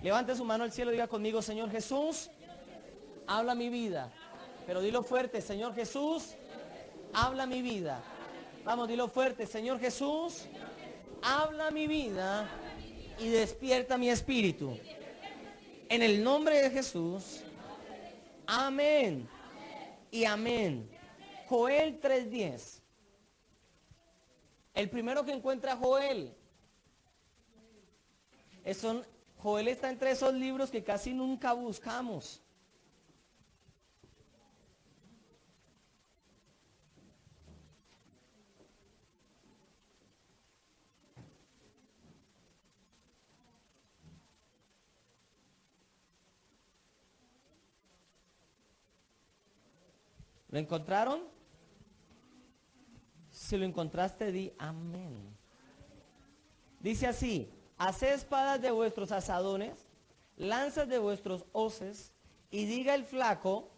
Levante su mano al cielo y diga conmigo, Señor Jesús, habla mi vida. Pero dilo fuerte, Señor Jesús, habla mi vida. Vamos, dilo fuerte, Señor Jesús, habla mi vida y despierta mi espíritu. En el nombre de Jesús, amén y amén. Joel 3:10. El primero que encuentra Joel. Joel está entre esos libros que casi nunca buscamos. ¿Lo encontraron? Si lo encontraste, di amén. Dice así: haced espadas de vuestros asadones, lanzas de vuestros hoces, y diga el flaco.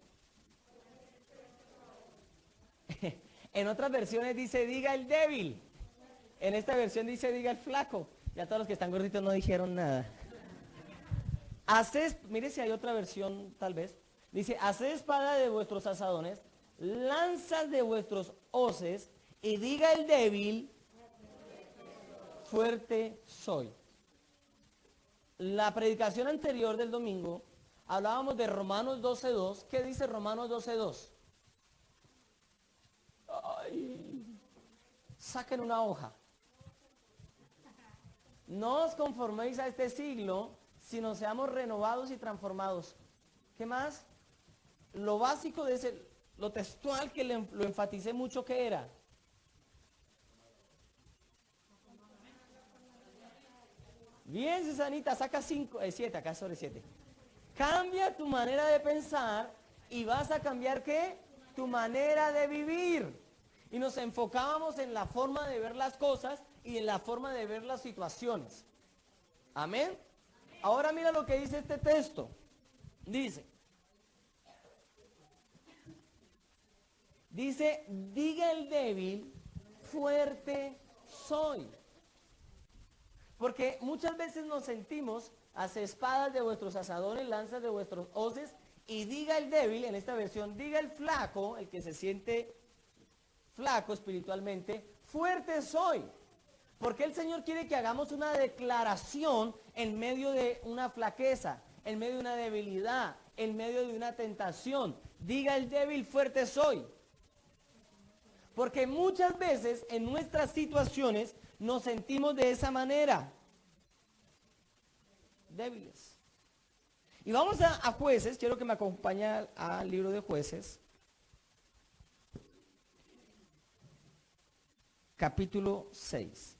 En otras versiones dice diga el débil. En esta versión dice diga el flaco. Ya todos los que están gorditos no dijeron nada. Mire si hay otra versión tal vez. Dice, haced espada de vuestros asadones, lanzas de vuestros hoces, y diga el débil, fuerte soy. La predicación anterior del domingo hablábamos de Romanos 12:2. ¿Qué dice Romanos 12:2? Saquen una hoja. No os conforméis a este siglo, sino seamos renovados y transformados. ¿Qué más? Lo básico de lo textual que lo enfaticé mucho, ¿qué era? Bien, Susanita, saca 7, acá sobre 7. Cambia tu manera de pensar y vas a cambiar, ¿qué? Tu manera de vivir. Y nos enfocábamos en la forma de ver las cosas y en la forma de ver las situaciones. Amén. Ahora mira lo que dice este texto. Dice, diga el débil, fuerte soy. Porque muchas veces nos sentimos, hace espadas de vuestros asadones, lanzas de vuestros hoces, y diga el débil, en esta versión, diga el flaco, el que se siente flaco espiritualmente, fuerte soy. Porque el Señor quiere que hagamos una declaración en medio de una flaqueza, en medio de una debilidad, en medio de una tentación. Diga el débil, fuerte soy. Porque muchas veces en nuestras situaciones nos sentimos de esa manera, débiles. Y vamos a Jueces. Quiero que me acompañe al libro de Jueces, capítulo 6.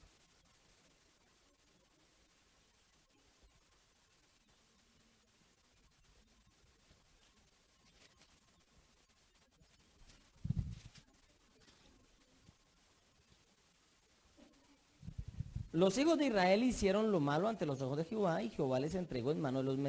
Los hijos de Israel hicieron lo malo ante los ojos de Jehová, y Jehová les entregó en mano de los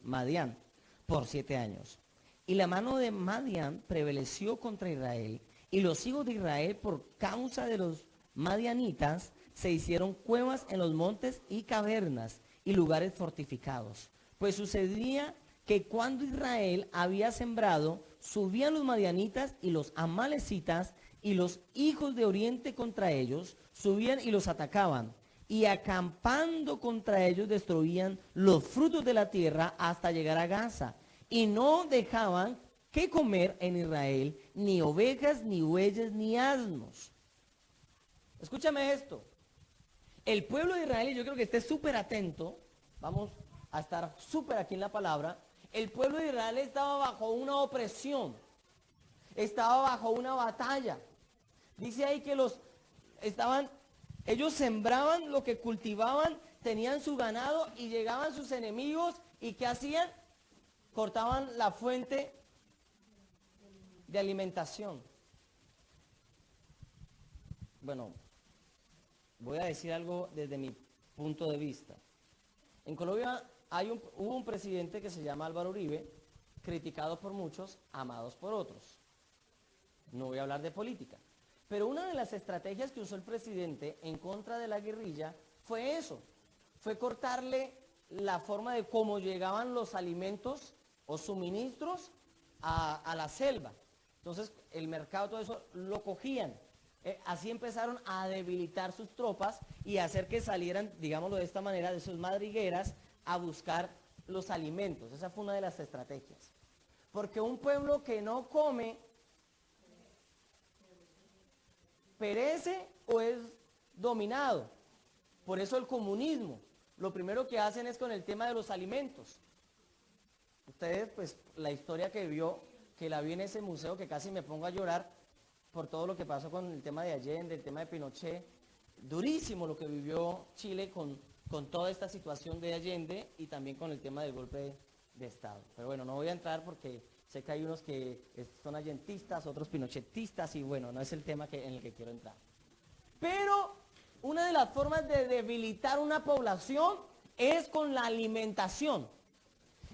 Madián por 7 años. Y la mano de Madián prevaleció contra Israel, y los hijos de Israel, por causa de los madianitas, se hicieron cuevas en los montes y cavernas y lugares fortificados. Pues sucedía que cuando Israel había sembrado, subían los madianitas y los amalecitas y los hijos de oriente contra ellos, subían y los atacaban, y acampando contra ellos destruían los frutos de la tierra hasta llegar a Gaza, y no dejaban que comer en Israel ni ovejas, ni bueyes, ni asnos. Escúchame esto. El pueblo de Israel, y yo creo que esté súper atento, vamos a estar súper aquí en la palabra, el pueblo de Israel estaba bajo una opresión, estaba bajo una batalla. Dice ahí que ellos sembraban lo que cultivaban, tenían su ganado, y llegaban sus enemigos, y ¿qué hacían? Cortaban la fuente de alimentación. Bueno, voy a decir algo desde mi punto de vista. En Colombia hubo un presidente que se llama Álvaro Uribe, criticado por muchos, amados por otros. No voy a hablar de política. Pero una de las estrategias que usó el presidente en contra de la guerrilla fue eso. Fue cortarle la forma de cómo llegaban los alimentos o suministros a la selva. Entonces el mercado, todo eso lo cogían. Así empezaron a debilitar sus tropas y a hacer que salieran, digámoslo de esta manera, de sus madrigueras a buscar los alimentos. Esa fue una de las estrategias. Porque un pueblo que no come perece o es dominado. Por eso el comunismo, lo primero que hacen es con el tema de los alimentos. Ustedes, pues, la historia que la vi en ese museo, que casi me pongo a llorar por todo lo que pasó con el tema de Allende, el tema de Pinochet. Durísimo lo que vivió Chile con toda esta situación de Allende y también con el tema del golpe de Estado. Pero bueno, no voy a entrar porque sé que hay unos que son allentistas, otros pinochetistas y bueno, no es el tema en el que quiero entrar. Pero una de las formas de debilitar una población es con la alimentación.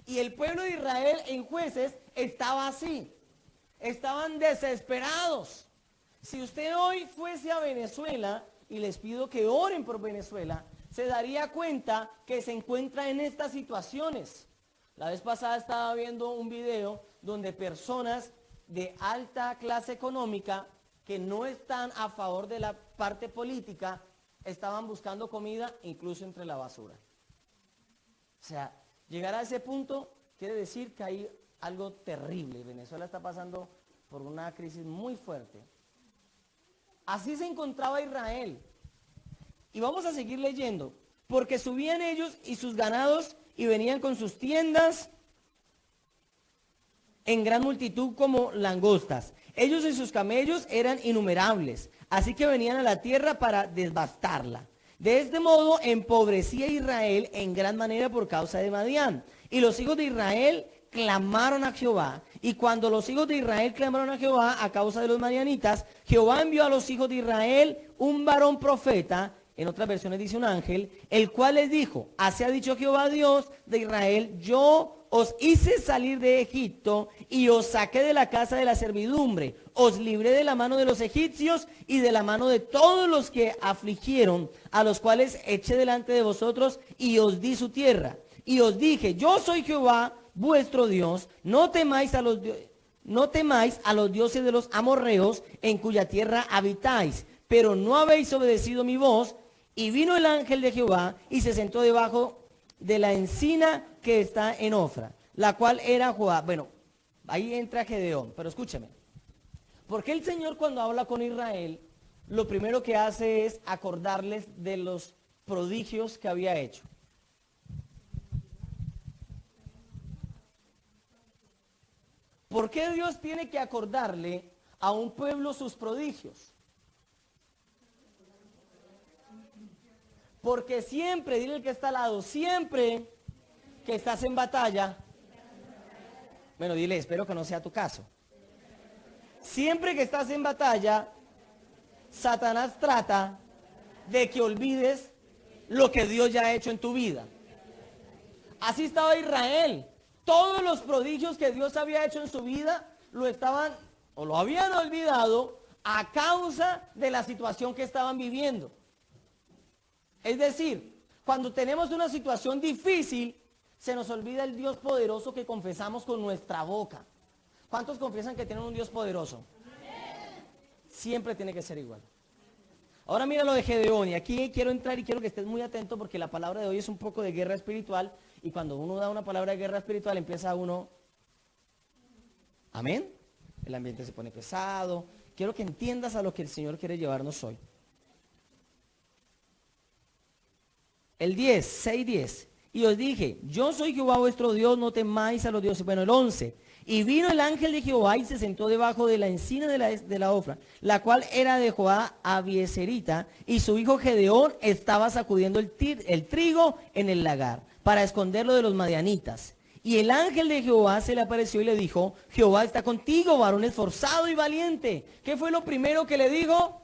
Y el pueblo de Israel en Jueces estaba así. Estaban desesperados. Si usted hoy fuese a Venezuela, y les pido que oren por Venezuela, se daría cuenta que se encuentra en estas situaciones. La vez pasada estaba viendo un video donde personas de alta clase económica que no están a favor de la parte política estaban buscando comida incluso entre la basura. O sea, llegar a ese punto quiere decir que hay algo terrible. Venezuela está pasando por una crisis muy fuerte. Así se encontraba Israel. Y vamos a seguir leyendo. Porque subían ellos y sus ganados y venían con sus tiendas en gran multitud como langostas. Ellos y sus camellos eran innumerables. Así que venían a la tierra para devastarla. De este modo empobrecía Israel en gran manera por causa de Madián. Y los hijos de Israel clamaron a Jehová. Y cuando los hijos de Israel clamaron a Jehová a causa de los madianitas, Jehová envió a los hijos de Israel un varón profeta, en otras versiones dice un ángel, el cual les dijo, así ha dicho Jehová Dios de Israel, yo os hice salir de Egipto y os saqué de la casa de la servidumbre, os libré de la mano de los egipcios y de la mano de todos los que afligieron, a los cuales eché delante de vosotros y os di su tierra. Y os dije, yo soy Jehová vuestro Dios, no temáis a los dioses de los amorreos en cuya tierra habitáis, pero no habéis obedecido mi voz. Y vino el ángel de Jehová y se sentó debajo de la encina que está en Ofra, la cual era Jehová. Bueno, ahí entra Gedeón, pero escúcheme. Porque el Señor cuando habla con Israel, lo primero que hace es acordarles de los prodigios que había hecho. ¿Por qué Dios tiene que acordarle a un pueblo sus prodigios? Porque siempre, dile al que está al lado, siempre que estás en batalla, bueno, dile, espero que no sea tu caso. Siempre que estás en batalla, Satanás trata de que olvides lo que Dios ya ha hecho en tu vida. Así estaba Israel. Todos los prodigios que Dios había hecho en su vida lo estaban o lo habían olvidado a causa de la situación que estaban viviendo. Es decir, cuando tenemos una situación difícil, se nos olvida el Dios poderoso que confesamos con nuestra boca. ¿Cuántos confiesan que tienen un Dios poderoso? Siempre tiene que ser igual. Ahora mira lo de Gedeón, y aquí quiero entrar y quiero que estés muy atento porque la palabra de hoy es un poco de guerra espiritual, y cuando uno da una palabra de guerra espiritual empieza uno, amén, el ambiente se pone pesado. Quiero que entiendas a lo que el Señor quiere llevarnos hoy. El 10, 6, 10. Y os dije, yo soy Jehová vuestro Dios, no temáis a los dioses. Bueno, el 11. Y vino el ángel de Jehová y se sentó debajo de la encina de la Ofra, la cual era de Jehová Abieserita, y su hijo Gedeón estaba sacudiendo el trigo en el lagar, para esconderlo de los madianitas. Y el ángel de Jehová se le apareció y le dijo, Jehová está contigo, varón esforzado y valiente. ¿Qué fue lo primero que le dijo?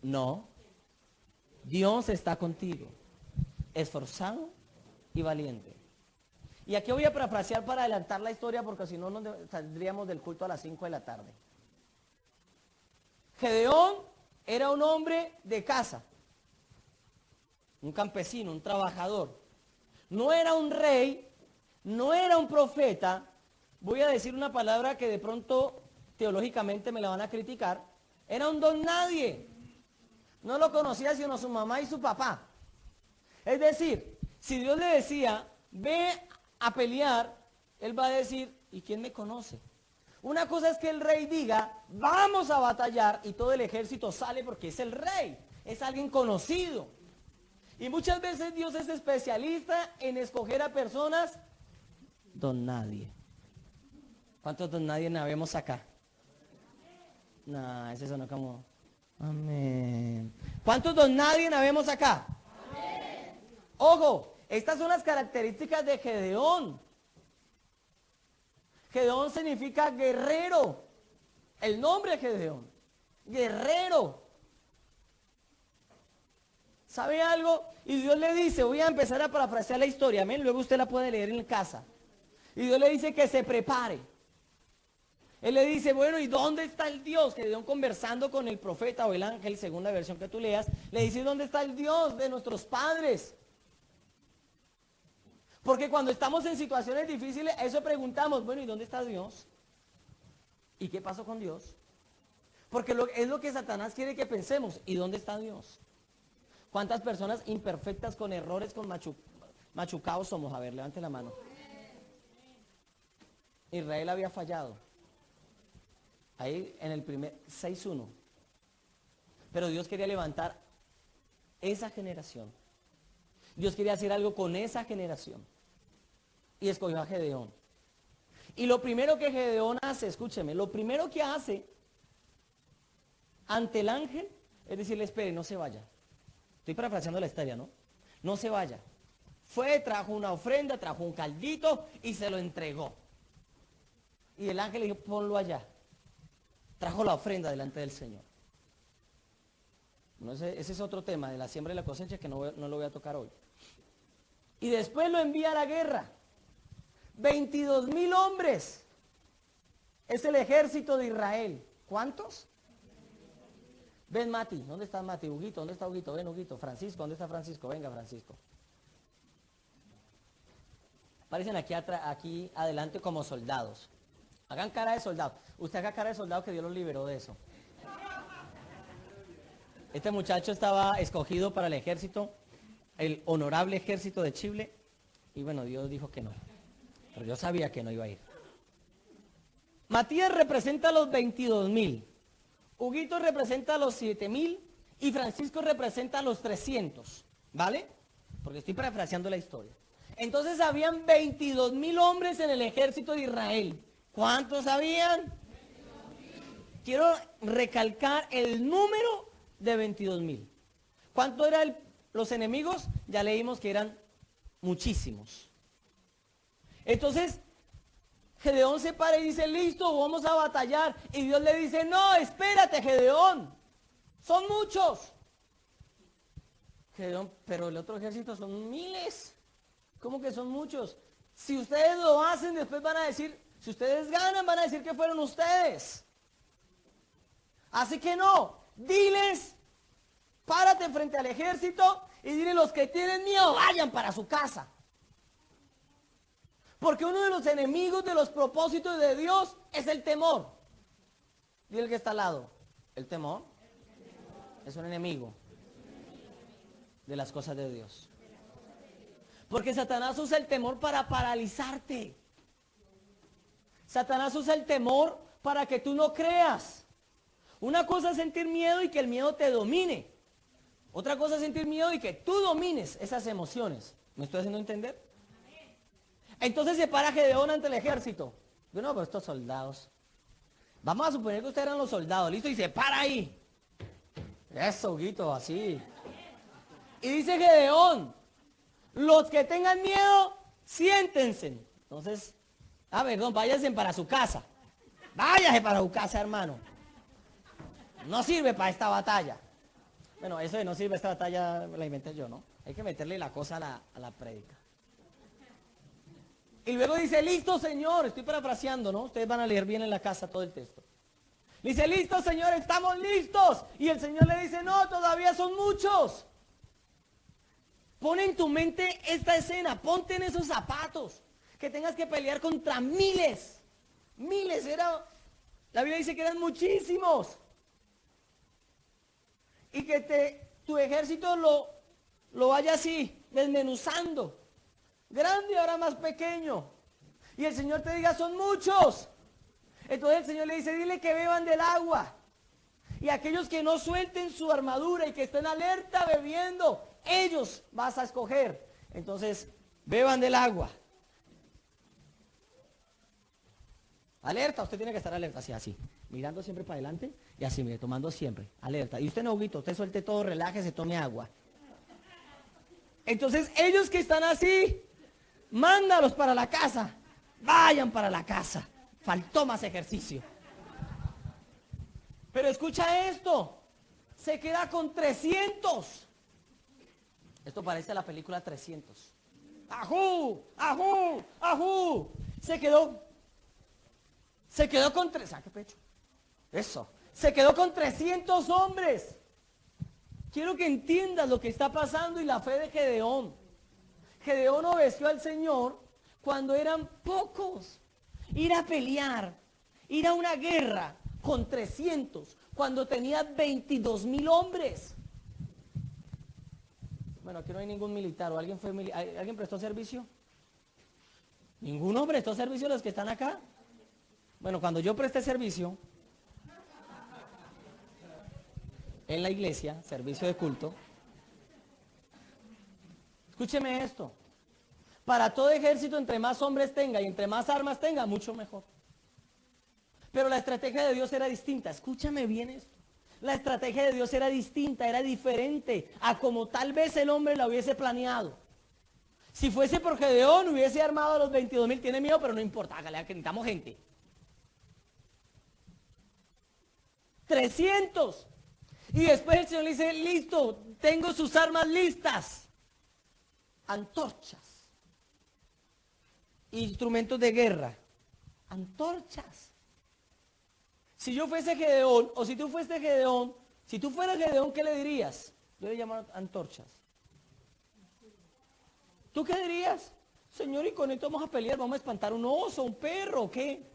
No. Dios está contigo, esforzado y valiente. Y aquí voy a parafrasear para adelantar la historia porque si no nos saldríamos del culto a las 5 de la tarde. Gedeón era un hombre de casa. un campesino, un trabajador. No era un rey, no era un profeta. Voy a decir una palabra que de pronto teológicamente me la van a criticar. Era un don nadie. No lo conocía sino su mamá y su papá. Es decir, si Dios le decía, ve a pelear, él va a decir, ¿y quién me conoce? Una cosa es que el rey diga, vamos a batallar, y todo el ejército sale porque es el rey, es alguien conocido. Y muchas veces Dios es especialista en escoger a personas don nadie. ¿Cuántos don nadie habemos acá? No, ese sonó como, amén. ¿Cuántos don nadie habemos acá? Amén. Ojo, estas son las características de Gedeón. Gedeón significa guerrero. El nombre de Gedeón, guerrero. ¿Sabe algo? Y Dios le dice, voy a empezar a parafrasear la historia, amén, luego usted la puede leer en casa. Y Dios le dice que se prepare. Él le dice, bueno, ¿y dónde está el Dios? Gedeón conversando con el profeta o el ángel, según la versión que tú leas, le dice, ¿dónde está el Dios de nuestros padres? Porque cuando estamos en situaciones difíciles, eso preguntamos, bueno, ¿y dónde está Dios? ¿Y qué pasó con Dios? Porque es lo que Satanás quiere que pensemos, ¿y dónde está Dios? ¿Cuántas personas imperfectas con errores, con machucados somos? A ver, levante la mano. Israel había fallado. Ahí en el primer 6-1. Pero Dios quería levantar esa generación. Dios quería hacer algo con esa generación. Y escogió a Gedeón. Y lo primero que Gedeón hace, escúcheme, lo primero que hace ante el ángel es decirle, espere, no se vaya. Estoy parafraseando la historia, ¿no? No se vaya. Fue, trajo una ofrenda, trajo un caldito y se lo entregó. Y el ángel le dijo, ponlo allá. Trajo la ofrenda delante del Señor. No, ese es otro tema de la siembra y la cosecha que no lo voy a tocar hoy. Y después lo envía a la guerra. 22,000 hombres. Es el ejército de Israel. ¿Cuántos? Ven, Mati. ¿Dónde está Mati? Huguito, ¿dónde está Huguito? Ven, Huguito. Francisco, ¿dónde está Francisco? Venga, Francisco. Aparecen aquí adelante como soldados. Hagan cara de soldado. Usted haga cara de soldado que Dios los liberó de eso. Este muchacho estaba escogido para el ejército, el honorable ejército de Chile. Y bueno, Dios dijo que no. Pero yo sabía que no iba a ir. Matías representa a los 22,000. Huguito representa a los 7,000. Y Francisco representa a los 300. ¿Vale? Porque estoy parafraseando la historia. Entonces habían 22,000 hombres en el ejército de Israel. ¿Cuántos habían? Quiero recalcar el número de 22,000. ¿Cuánto eran los enemigos? Ya leímos que eran muchísimos. Entonces, Gedeón se para y dice, listo, vamos a batallar. Y Dios le dice, no, espérate, Gedeón. Son muchos. Gedeón, pero el otro ejército son miles. ¿Cómo que son muchos? Si ustedes lo hacen, después van a decir, si ustedes ganan, van a decir que fueron ustedes. Así que no, diles, párate frente al ejército y dile, los que tienen miedo, vayan para su casa. Porque uno de los enemigos de los propósitos de Dios es el temor. Dile el que está al lado, el temor es un enemigo de las cosas de Dios. Porque Satanás usa el temor para paralizarte. Satanás usa el temor para que tú no creas. Una cosa es sentir miedo y que el miedo te domine. Otra cosa es sentir miedo y que tú domines esas emociones. ¿Me estoy haciendo entender? Entonces se para Gedeón ante el ejército. Bueno, pero estos soldados. Vamos a suponer que ustedes eran los soldados, listo, y se para ahí. Eso, Huguito, así. Y dice Gedeón, los que tengan miedo, siéntense. Entonces, perdón, váyanse para su casa. Váyase para su casa, hermano. No sirve para esta batalla. Bueno, eso de no sirve esta batalla la inventé yo, ¿no? Hay que meterle la cosa a la prédica. Y luego dice, listo, Señor. Estoy parafraseando, ¿no? Ustedes van a leer bien en la casa todo el texto. Dice, listo, Señor, estamos listos. Y el Señor le dice, no, todavía son muchos. Pon en tu mente esta escena, ponte en esos zapatos, que tengas que pelear contra miles. Miles, la Biblia dice que eran muchísimos. Y que tu ejército lo vaya así, desmenuzando. Grande y ahora más pequeño. Y el Señor te diga, son muchos. Entonces el Señor le dice, dile que beban del agua. Y aquellos que no suelten su armadura y que estén alerta bebiendo, ellos vas a escoger. Entonces, beban del agua. Alerta, usted tiene que estar alerta, así, mirando siempre para adelante y así, mire, tomando siempre, alerta. Y usted no, Huguito, usted suelte todo, relájese, tome agua. Entonces, ellos que están así, mándalos para la casa, vayan para la casa. Faltó más ejercicio. Pero escucha esto, se queda con 300. Esto parece la película 300. ¡Ajú! ¡Ajú! ¡Ajú! Se quedó con saque pecho. Eso. Se quedó con 300 hombres. Quiero que entiendas lo que está pasando y la fe de Gedeón. Gedeón obedeció al Señor cuando eran pocos. Ir a pelear, ir a una guerra con 300, cuando tenía 22,000 hombres. Bueno, aquí no hay ningún militar. ¿O alguien alguien prestó servicio? ¿Ninguno prestó servicio de los que están acá? Bueno, cuando yo presté servicio en la iglesia, servicio de culto, escúcheme esto. Para todo ejército, entre más hombres tenga y entre más armas tenga, mucho mejor. Pero la estrategia de Dios era distinta. Escúchame bien esto. La estrategia de Dios era distinta, era diferente a como tal vez el hombre la hubiese planeado. Si fuese por Gedeón, hubiese armado a los 22,000. Tiene miedo, pero no importa, hágale, que necesitamos gente. 300. Y después el Señor le dice, listo, tengo sus armas listas. Antorchas. Instrumentos de guerra. Antorchas. Si yo fuese Gedeón, o si tú fueses Gedeón, si tú fueras Gedeón, ¿qué le dirías? Yo le llamo antorchas. ¿Tú qué dirías? Señor, y con esto vamos a pelear, vamos a espantar un oso, un perro, ¿o qué?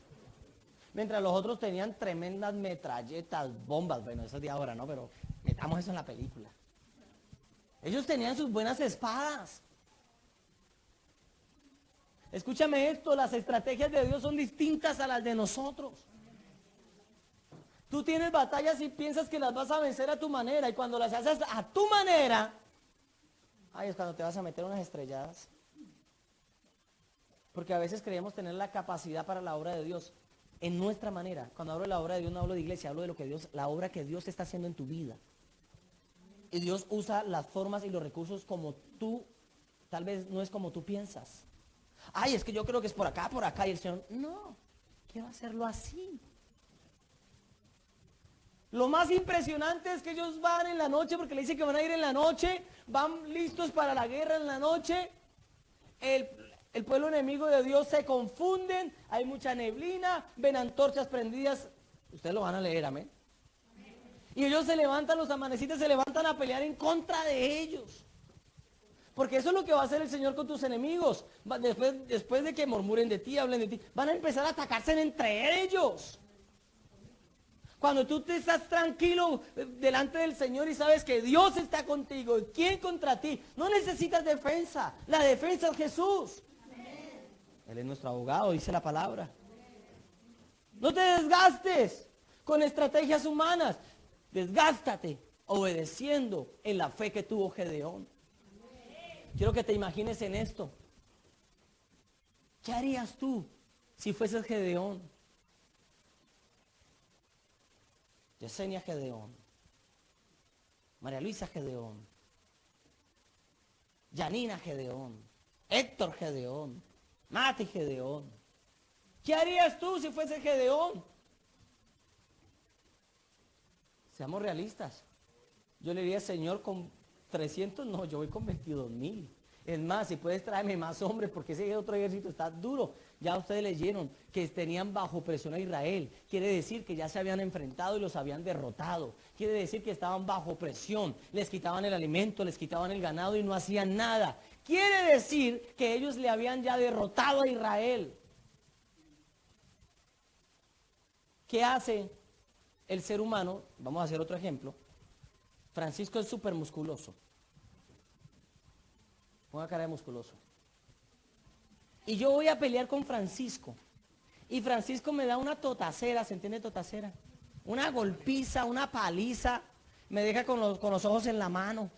Mientras los otros tenían tremendas metralletas, bombas, bueno, eso es de ahora, ¿no? Pero metamos eso en la película. Ellos tenían sus buenas espadas. Escúchame esto, las estrategias de Dios son distintas a las de nosotros. Tú tienes batallas y piensas que las vas a vencer a tu manera, y cuando las haces a tu manera, ay, es cuando te vas a meter unas estrelladas. Porque a veces creemos tener la capacidad para la obra de Dios en nuestra manera. Cuando hablo de la obra de Dios, no hablo de iglesia, hablo de lo que Dios, la obra que Dios está haciendo en tu vida. Y Dios usa las formas y los recursos como tú, tal vez no es como tú piensas. Ay, es que yo creo que es por acá, y el Señor, no, quiero hacerlo así. Lo más impresionante es que ellos van en la noche, porque le dice que van a ir en la noche, van listos para la guerra en la noche. El pueblo enemigo de Dios se confunden, hay mucha neblina, ven antorchas prendidas. Ustedes lo van a leer, amén. Y ellos se levantan, los amanecitas se levantan a pelear en contra de ellos. Porque eso es lo que va a hacer el Señor con tus enemigos. Después de que murmuren de ti, hablen de ti, van a empezar a atacarse entre ellos. Cuando tú te estás tranquilo delante del Señor y sabes que Dios está contigo, ¿quién contra ti? No necesitas defensa, la defensa es Jesús. Amén. Él es nuestro abogado, dice la palabra. No te desgastes con estrategias humanas, desgástate obedeciendo en la fe que tuvo Gedeón. Quiero que te imagines en esto. ¿Qué harías tú si fueses Gedeón? Yesenia Gedeón, María Luisa Gedeón, Yanina Gedeón, Héctor Gedeón, Mati Gedeón. ¿Qué harías tú si fuese Gedeón? Seamos realistas. Yo le diría, Señor, con 300, no, yo voy con 22,000. Es más, si puedes traerme más hombres, porque ese otro ejército está duro. Ya ustedes leyeron que tenían bajo presión a Israel. Quiere decir que ya se habían enfrentado y los habían derrotado. Quiere decir que estaban bajo presión. Les quitaban el alimento, les quitaban el ganado y no hacían nada. Quiere decir que ellos le habían ya derrotado a Israel. ¿Qué hace el ser humano? Vamos a hacer otro ejemplo. Francisco es súper musculoso. Ponga cara de musculoso. Y yo voy a pelear con Francisco. Y Francisco me da una totacera, ¿se entiende totacera? Una golpiza, una paliza. Me deja con los ojos en la mano.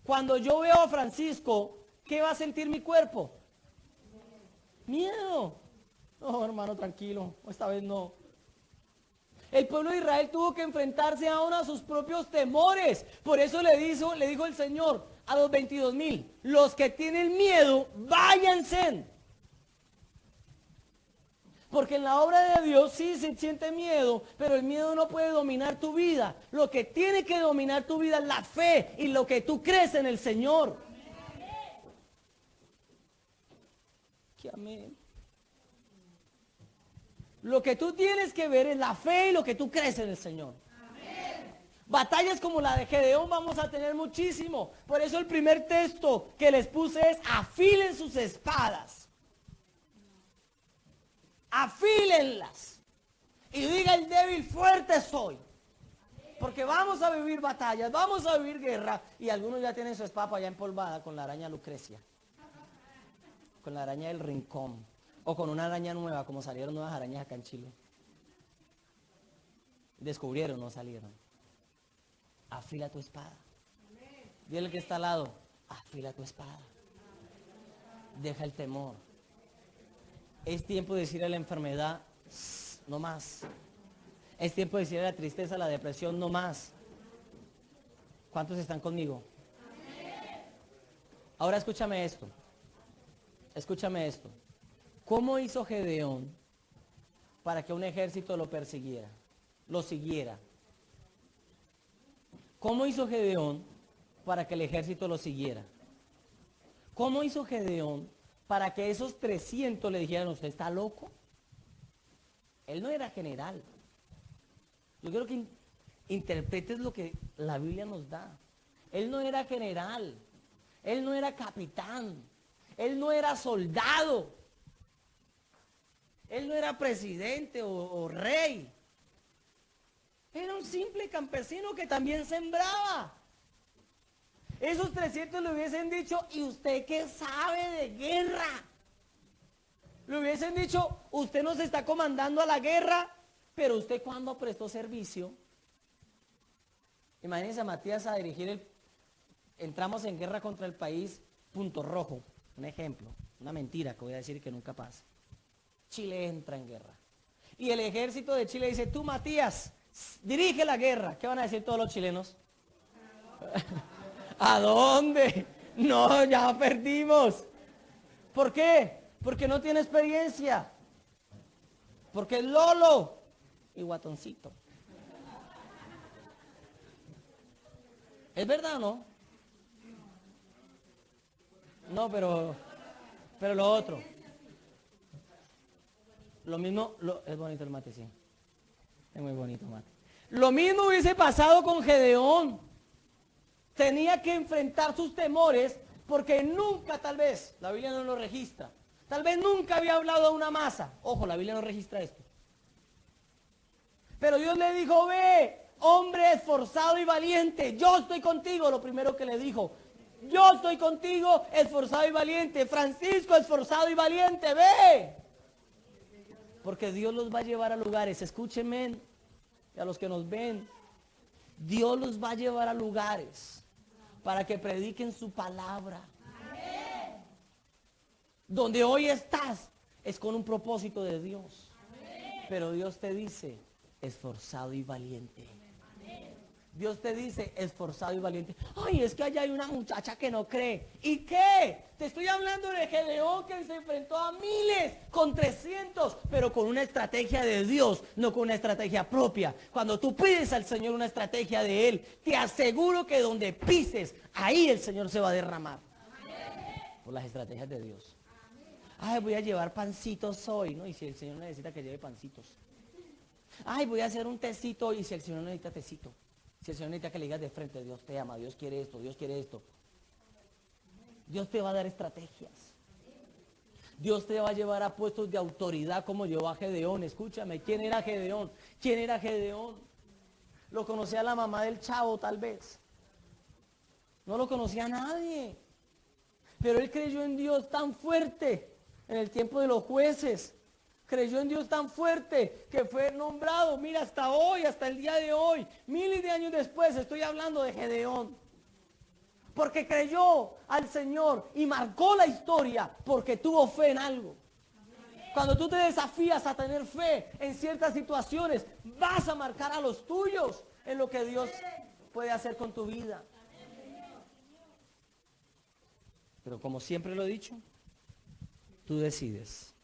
Cuando yo veo a Francisco, ¿qué va a sentir mi cuerpo? Miedo. No, hermano, tranquilo. Esta vez no. El pueblo de Israel tuvo que enfrentarse aún a sus propios temores. Por eso le dijo el Señor a los 22,000, los que tienen miedo, váyanse. Porque en la obra de Dios sí se siente miedo, pero el miedo no puede dominar tu vida. Lo que tiene que dominar tu vida es la fe y lo que tú crees en el Señor. Que amén. Lo que tú tienes que ver es la fe y lo que tú crees en el Señor. Amén. Batallas como la de Gedeón vamos a tener muchísimo. Por eso el primer texto que les puse es: afilen sus espadas. Afílenlas. Y diga el débil: fuerte soy. Porque vamos a vivir batallas, vamos a vivir guerra. Y algunos ya tienen su espada ya empolvada con la araña Lucrecia. Con la araña del rincón. O con una araña nueva, como salieron nuevas arañas acá en Chile. Descubrieron, no salieron. Afila tu espada. Dile al que está al lado: afila tu espada. Deja el temor. Es tiempo de decirle a la enfermedad: no más. Es tiempo de decirle a la tristeza, a la depresión: no más. ¿Cuántos están conmigo? Ahora escúchame esto. Escúchame esto. ¿Cómo hizo Gedeón para que un ejército lo persiguiera, lo siguiera? ¿Cómo hizo Gedeón para que el ejército lo siguiera? ¿Cómo hizo Gedeón para que esos 300 le dijeran: ¿usted está loco? Él no era general. Yo quiero que interpretes lo que la Biblia nos da. Él no era general. Él no era capitán. Él no era soldado. Él no era presidente o rey. Era un simple campesino que también sembraba. Esos 300 le hubiesen dicho: ¿y usted qué sabe de guerra? Le hubiesen dicho: usted nos está comandando a la guerra, pero usted ¿cuándo prestó servicio? Imagínense a Matías a dirigir entramos en guerra contra el país Punto Rojo. Un ejemplo, una mentira que voy a decir que nunca pasa. Chile entra en guerra. Y el ejército de Chile dice: tú, Matías, dirige la guerra. ¿Qué van a decir todos los chilenos? ¿A dónde? No, ya perdimos. ¿Por qué? Porque no tiene experiencia. Porque es lolo y guatoncito. ¿Es verdad o no? No, pero lo otro. Lo mismo, es bonito el mate, sí. Es muy bonito el mate. Lo mismo hubiese pasado con Gedeón. Tenía que enfrentar sus temores porque nunca, tal vez, la Biblia no lo registra. Tal vez nunca había hablado a una masa. Ojo, la Biblia no registra esto. Pero Dios le dijo: ve, hombre esforzado y valiente, yo estoy contigo. Lo primero que le dijo: yo estoy contigo, esforzado y valiente. Francisco, esforzado y valiente, ve. Porque Dios los va a llevar a lugares, escúchenme, y a los que nos ven, Dios los va a llevar a lugares para que prediquen su palabra. Amén. Donde hoy estás es con un propósito de Dios. Amén. Pero Dios te dice: esforzado y valiente. Amén. Dios te dice esforzado y valiente. Ay, es que allá hay una muchacha que no cree. ¿Y qué? Te estoy hablando de Gedeón, que se enfrentó a miles con 300, pero con una estrategia de Dios, no con una estrategia propia. Cuando tú pides al Señor una estrategia de Él, te aseguro que donde pises, ahí el Señor se va a derramar. Por las estrategias de Dios. Ay, voy a llevar pancitos hoy, ¿no? Y si el Señor necesita que lleve pancitos. Ay, voy a hacer un tecito hoy, y si el Señor necesita tecito. Si el Señor necesita que le digas de frente, Dios te ama, Dios quiere esto, Dios quiere esto. Dios te va a dar estrategias. Dios te va a llevar a puestos de autoridad como llevó a Gedeón. Escúchame, ¿quién era Gedeón? ¿Quién era Gedeón? Lo conocía la mamá del chavo, tal vez. No lo conocía nadie. Pero él creyó en Dios tan fuerte en el tiempo de los jueces. Creyó en Dios tan fuerte que fue nombrado, mira, hasta hoy, hasta el día de hoy, miles de años después, estoy hablando de Gedeón. Porque creyó al Señor y marcó la historia porque tuvo fe en algo. Cuando tú te desafías a tener fe en ciertas situaciones, vas a marcar a los tuyos en lo que Dios puede hacer con tu vida. Pero como siempre lo he dicho, tú decides.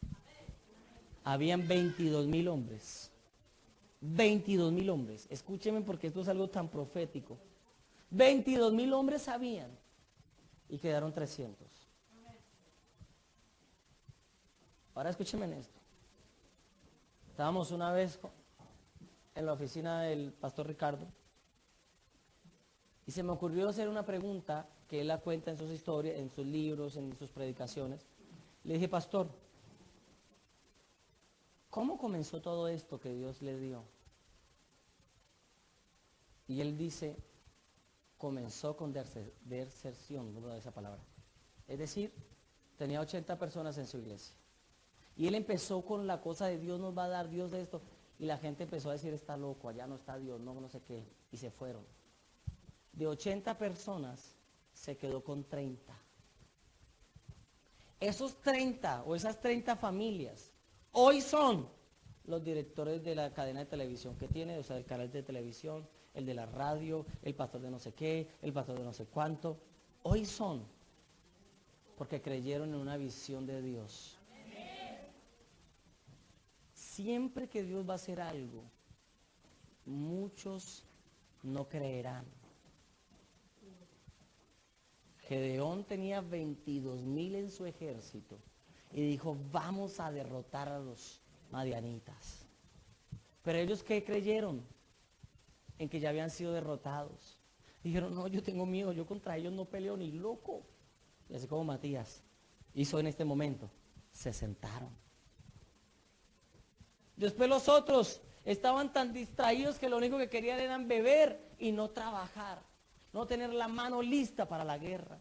Habían 22,000 hombres. 22,000 hombres. Escúcheme porque esto es algo tan profético. 22,000 hombres habían y quedaron 300. Ahora escúcheme en esto. Estábamos una vez en la oficina del pastor Ricardo y se me ocurrió hacer una pregunta que él la cuenta en sus historias, en sus libros, en sus predicaciones. Le dije, pastor, ¿cómo comenzó todo esto que Dios le dio? Y él dice, comenzó con deserción, no esa palabra. Es decir, tenía 80 personas en su iglesia. Y él empezó con la cosa de Dios nos va a dar, Dios de esto. Y la gente empezó a decir, está loco, allá no está Dios, no sé qué. Y se fueron. De 80 personas, se quedó con 30. Esos 30 o esas 30 familias, hoy son los directores de la cadena de televisión que tiene, o sea, el canal de televisión, el de la radio, el pastor de no sé qué, el pastor de no sé cuánto. Hoy son porque creyeron en una visión de Dios. Siempre que Dios va a hacer algo, muchos no creerán. Gedeón tenía 22,000 en su ejército y dijo, vamos a derrotar a los madianitas. Pero ellos, ¿qué creyeron? En que ya habían sido derrotados. Dijeron, no, yo tengo miedo, yo contra ellos no peleo ni loco. Y así como Matías hizo en este momento, se sentaron. Después los otros estaban tan distraídos que lo único que querían era beber y no trabajar. No tener la mano lista para la guerra.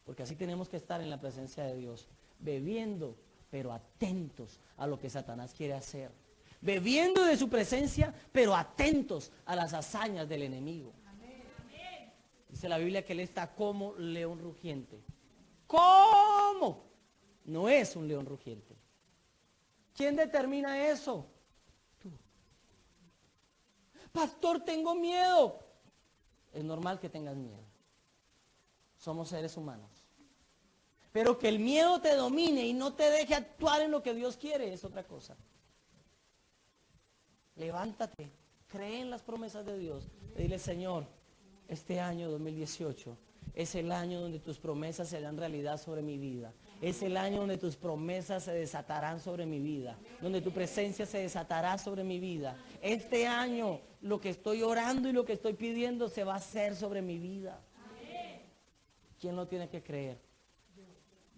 Porque así tenemos que estar en la presencia de Dios. Bebiendo, pero atentos a lo que Satanás quiere hacer. Bebiendo de su presencia, pero atentos a las hazañas del enemigo. Dice la Biblia que él está como león rugiente. ¿Cómo? No es un león rugiente. ¿Quién determina eso? Tú. Pastor, tengo miedo. Es normal que tengas miedo. Somos seres humanos. Pero que el miedo te domine y no te deje actuar en lo que Dios quiere es otra cosa. Levántate, cree en las promesas de Dios. Y dile, Señor, este año 2018 es el año donde tus promesas serán realidad sobre mi vida. Es el año donde tus promesas se desatarán sobre mi vida, donde tu presencia se desatará sobre mi vida. Este año lo que estoy orando y lo que estoy pidiendo se va a hacer sobre mi vida. ¿Quién lo tiene que creer?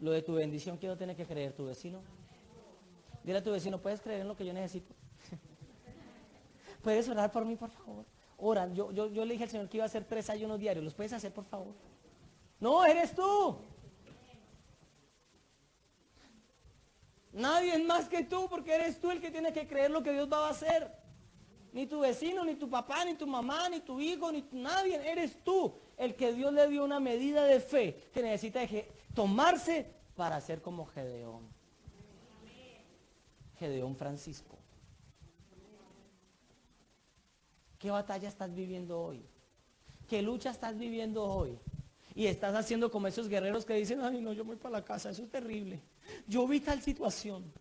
Lo de tu bendición, ¿quién lo tiene que creer? ¿Tu vecino? Dile a tu vecino, ¿puedes creer en lo que yo necesito? ¿Puedes orar por mí, por favor? Ora, yo le dije al Señor que iba a hacer 3 ayunos diarios. ¿Los puedes hacer, por favor? No, eres tú. Nadie es más que tú, porque eres tú el que tiene que creer lo que Dios va a hacer. Ni tu vecino, ni tu papá, ni tu mamá, ni tu hijo, ni nadie. Eres tú el que Dios le dio una medida de fe que necesita tomarse para ser como Gedeón. Gedeón Francisco. ¿Qué batalla estás viviendo hoy? ¿Qué lucha estás viviendo hoy? Y estás haciendo como esos guerreros que dicen, ay no, yo voy para la casa, eso es terrible. Yo vi tal situación.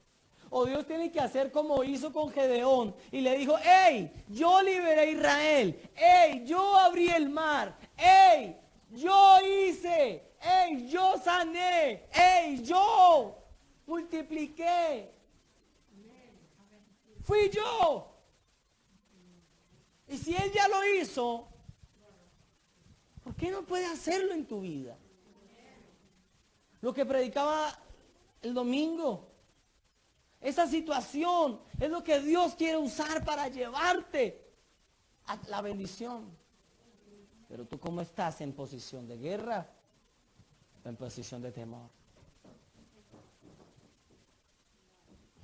O Dios tiene que hacer como hizo con Gedeón y le dijo, hey, yo liberé a Israel, hey, yo abrí el mar, hey, yo hice, hey, yo sané, hey, yo multipliqué. Fui yo. Y si Él ya lo hizo, ¿por qué no puede hacerlo en tu vida? Lo que predicaba el domingo. Esa situación es lo que Dios quiere usar para llevarte a la bendición. Pero tú, ¿cómo estás? ¿En posición de guerra o en posición de temor?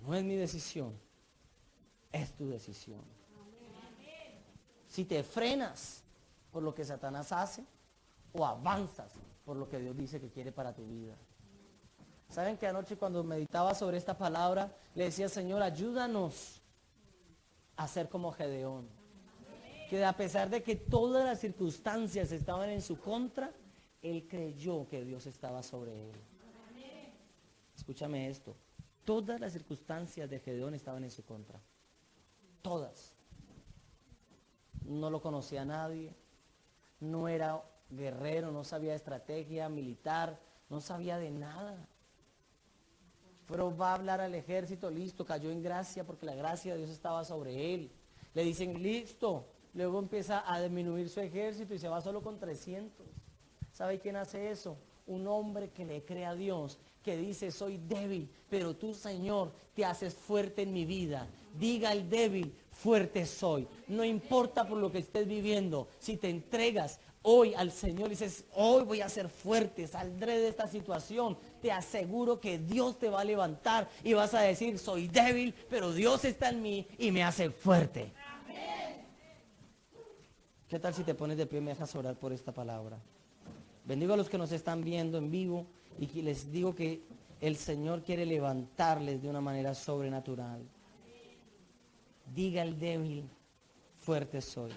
No es mi decisión, es tu decisión. Si te frenas por lo que Satanás hace o avanzas por lo que Dios dice que quiere para tu vida. ¿Saben que anoche cuando meditaba sobre esta palabra le decía, Señor, ayúdanos a ser como Gedeón? Que a pesar de que todas las circunstancias estaban en su contra, él creyó que Dios estaba sobre él. Escúchame esto, todas las circunstancias de Gedeón estaban en su contra. Todas. No lo conocía nadie, no era guerrero, no sabía de estrategia militar, no sabía de nada. Pero va a hablar al ejército, listo, cayó en gracia porque la gracia de Dios estaba sobre él. Le dicen, listo, luego empieza a disminuir su ejército y se va solo con 300. ¿Sabe quién hace eso? Un hombre que le cree a Dios, que dice, soy débil, pero tú, Señor, te haces fuerte en mi vida. Diga el débil, fuerte soy. No importa por lo que estés viviendo, si te entregas hoy al Señor y dices, hoy voy a ser fuerte, saldré de esta situación, te aseguro que Dios te va a levantar y vas a decir, soy débil, pero Dios está en mí y me hace fuerte. Amén. ¿Qué tal si te pones de pie y me dejas orar por esta palabra? Bendigo a los que nos están viendo en vivo y que les digo que el Señor quiere levantarles de una manera sobrenatural. Diga el débil, fuerte soy.